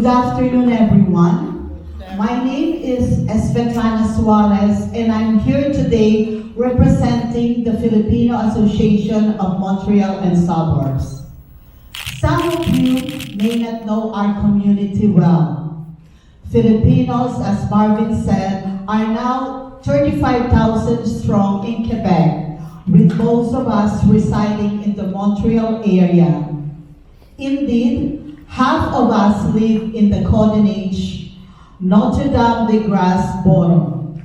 Good afternoon, everyone. My name is Svetlana Suarez, and I'm here today representing the Filipino Association of Montreal and Suburbs. Some of you may not know our community well. Filipinos, as Marvin said, are now 35,000 strong in Quebec, with most of us residing in the Montreal area. Indeed, half of us live in the Codenage, Notre-Dame-des-Grâces borough.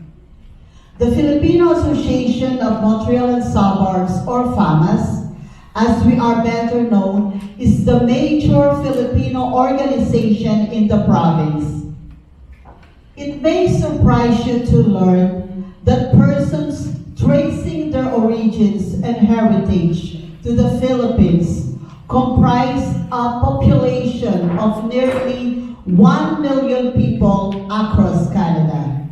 The Filipino Association of Montreal and Suburbs, or FAMAS, as we are better known, is the major Filipino organization in the province. It may surprise you to learn that persons tracing their origins and heritage to the Philippines comprise a population of nearly 1 million people across Canada.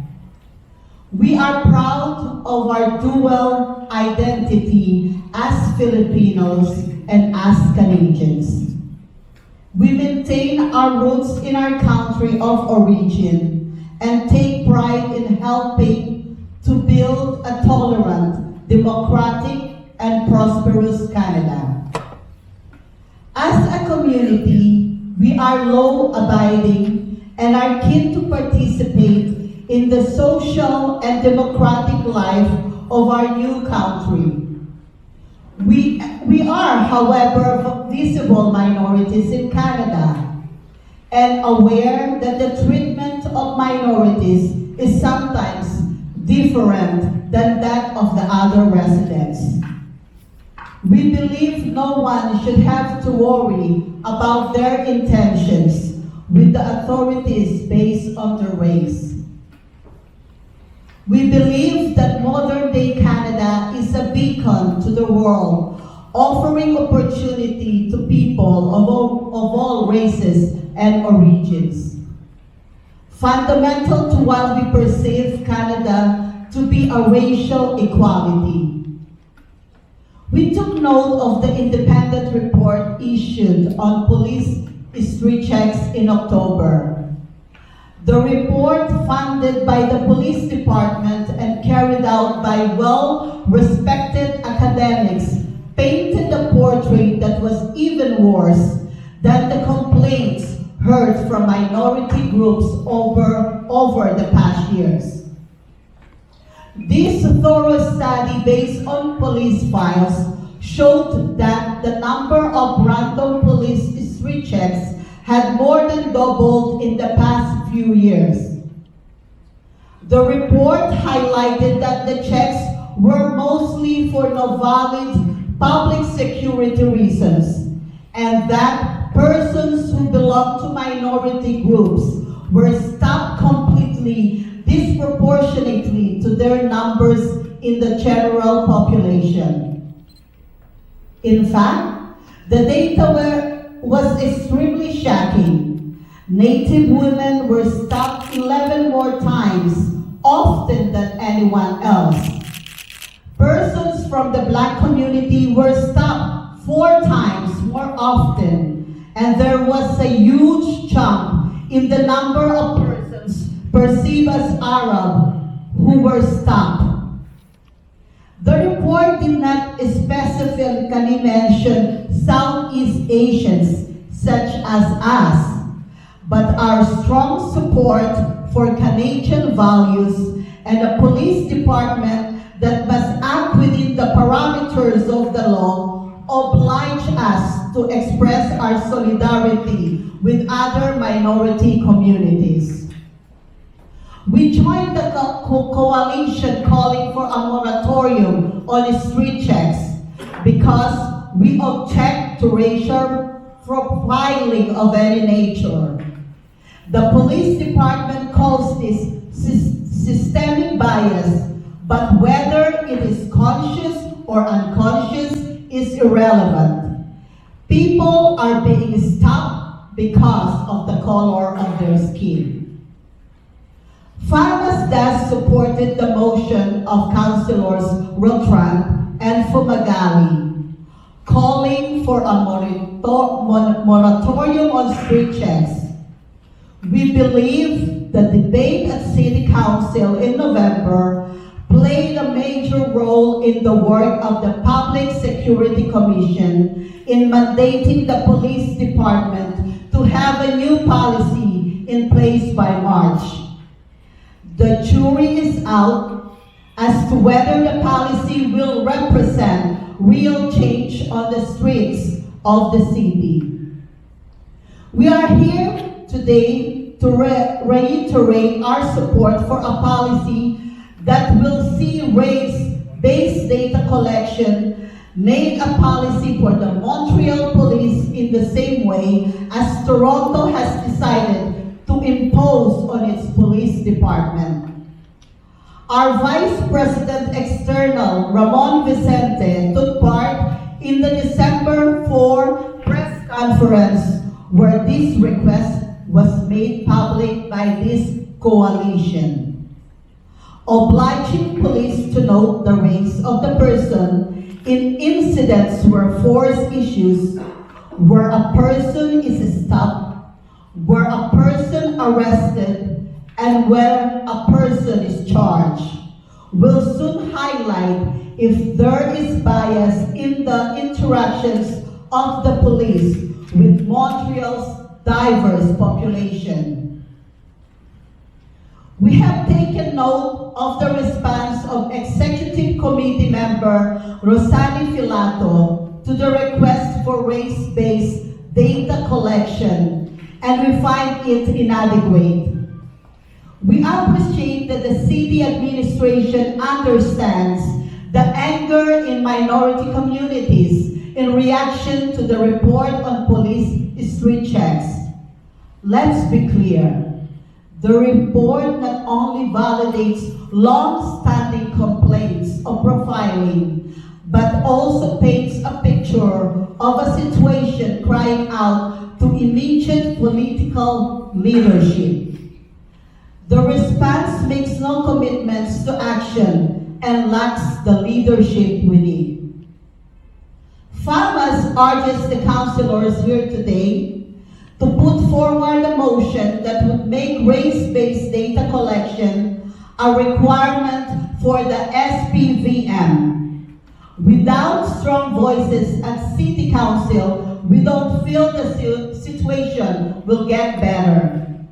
We are proud of our dual identity as Filipinos and as Canadians. We maintain our roots in our country of origin and take pride in helping to build a tolerant, democratic, and prosperous Canada. As a community, we are law-abiding and are keen to participate in the social and democratic life of our new country. We are, however, visible minorities in Canada and aware that the treatment of minorities is sometimes different than that of the other residents. We believe no one should have to worry about their intentions with the authorities based on their race. We believe that modern-day Canada is a beacon to the world, offering opportunity to people of all races and origins. Fundamental to what we perceive Canada to be a racial equality. We took note of the independent report issued on police street checks in October. The report, funded by the police department and carried out by well-respected academics, painted a portrait that was even worse than the complaints heard from minority groups over the past years. This thorough study based on police files showed that the number of random police street checks had more than doubled in the past few years. The report highlighted that the checks were mostly for no valid public security reasons, and that persons who belong to minority groups were stopped completely disproportionately to their numbers in the general population. In fact, the data was extremely shocking. Native women were stopped 11 more times, often than anyone else. Persons from the Black community were stopped 4 times more often, and there was a huge jump in the number of persons perceived as Arab who were stopped. The report did not specifically mention Southeast Asians such as us, but our strong support for Canadian values and a police department that must act within the parameters of the law oblige us to express our solidarity with other minority communities. We joined the coalition calling for a moratorium on street checks because we object to racial profiling of any nature. The police department calls this systemic bias, but whether it is conscious or unconscious is irrelevant. People are being stopped because of the color of their skin. FAMAS thus supported the motion of Councilors Rotran and Fumagalli, calling for a moratorium on street checks. We believe the debate at City Council in November played a major role in the work of the Public Security Commission in mandating the police department to have a new policy in place by March. The jury is out as to whether the policy will represent real change on the streets of the city. We are here today to reiterate our support for a policy that will see race-based data collection made a policy for the Montreal police in the same way as Toronto has decided to impose on its police department. Our Vice President External, Ramon Vicente, took part in the December 4 press conference where this request was made public by this coalition, obliging police to note the race of the person in incidents where force issues, where a person is stopped, where a person arrested, and where a person is charged, will soon highlight if there is bias in the interactions of the police with Montreal's diverse population. We have taken note of the response of Executive Committee member Rosani Filato to the request for race-based data collection, and we find it inadequate. We appreciate that the city administration understands the anger in minority communities in reaction to the report on police street checks. Let's be clear. The report not only validates long-standing complaints of profiling, but also paints a picture of a situation crying out to immediate political leadership. The response makes no commitments to action and lacks the leadership we need. FAMAS urges the councilors here today to put forward a motion that would make race-based data collection a requirement for the SPVM. Without strong voices at City Council, we don't feel the situation will get better.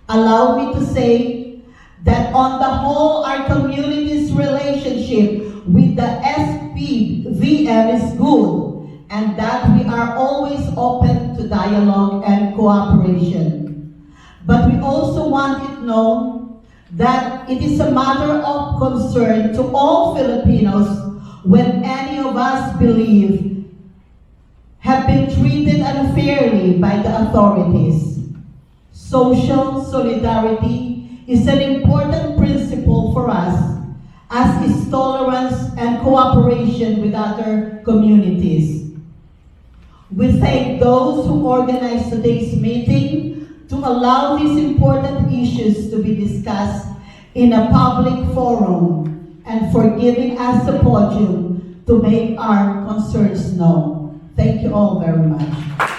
Allow me to say that on the whole, our community's relationship with the SPVM is good, and that we are always open to dialogue and cooperation. But we also want it known that it is a matter of concern to all Filipinos when any of us believe have been treated unfairly by the authorities. Social solidarity is an important principle for us, as is tolerance and cooperation with other communities. We thank those who organized today's meeting to allow these important issues to be discussed in a public forum and for giving us the podium to make our concerns known. Thank you all very much.